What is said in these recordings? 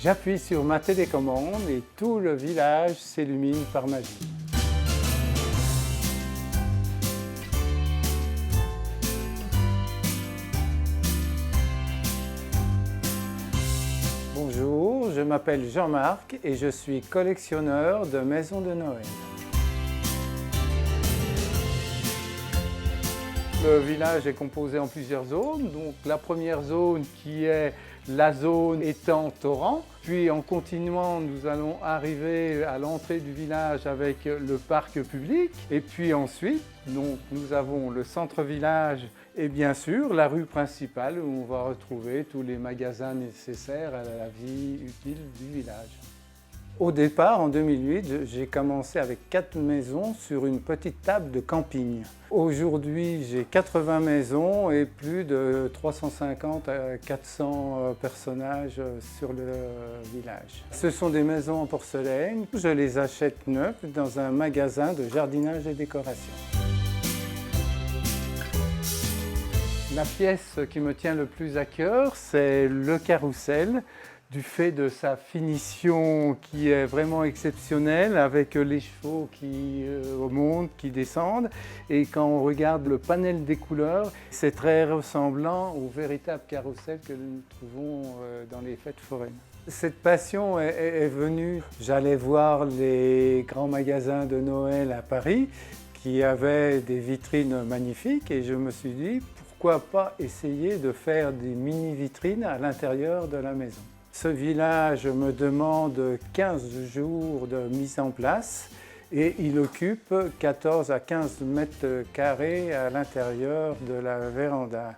J'appuie sur ma télécommande et tout le village s'illumine par magie. Bonjour, je m'appelle Jean-Marc et je suis collectionneur de maisons de Noël. Le village est composé en plusieurs zones. Donc la première zone qui est la zone étang torrent. Puis en continuant, nous allons arriver à l'entrée du village avec le parc public. Et puis ensuite, nous avons le centre-village et bien sûr la rue principale où on va retrouver tous les magasins nécessaires à la vie utile du village. Au départ, en 2008, j'ai commencé avec 4 maisons sur une petite table de camping. Aujourd'hui, j'ai 80 maisons et plus de 350 à 400 personnages sur le village. Ce sont des maisons en porcelaine. Je les achète neuves dans un magasin de jardinage et décoration. La pièce qui me tient le plus à cœur, c'est le carrousel. Du fait de sa finition qui est vraiment exceptionnelle, avec les chevaux qui montent, qui descendent. Et quand on regarde le panel des couleurs, c'est très ressemblant au véritable carrousel que nous trouvons dans les fêtes foraines. Cette passion est venue, j'allais voir les grands magasins de Noël à Paris qui avaient des vitrines magnifiques et je me suis dit, pourquoi pas essayer de faire des mini-vitrines à l'intérieur de la maison. Ce village me demande 15 jours de mise en place et il occupe 14 à 15 mètres carrés à l'intérieur de la véranda.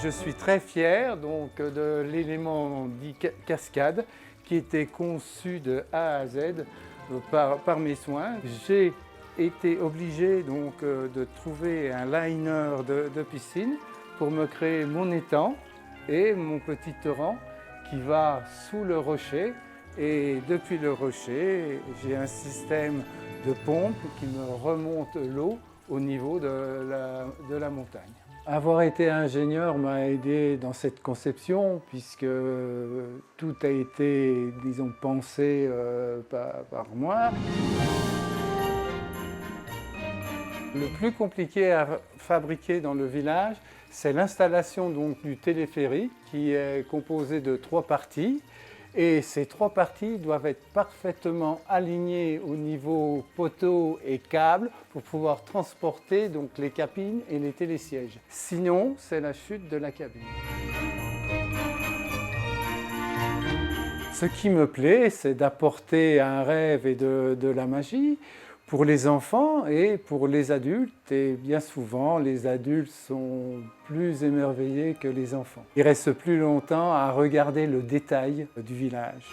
Je suis très fier de l'élément dit cascade qui était conçu de A à Z par mes soins. J'ai été obligé de trouver un liner de piscine pour me créer mon étang et mon petit torrent qui va sous le rocher. Et depuis le rocher, j'ai un système de pompe qui me remonte l'eau au niveau de la montagne. Avoir été ingénieur m'a aidé dans cette conception puisque tout a été, disons, pensé par moi. Le plus compliqué à fabriquer dans le village, c'est l'installation du téléphérique qui est composé de 3 parties. Et ces 3 parties doivent être parfaitement alignées au niveau poteaux et câbles pour pouvoir transporter les cabines et les télésièges. Sinon, c'est la chute de la cabine. Ce qui me plaît, c'est d'apporter un rêve et de la magie pour les enfants et pour les adultes. Et bien souvent, les adultes sont plus émerveillés que les enfants. Ils restent plus longtemps à regarder le détail du village.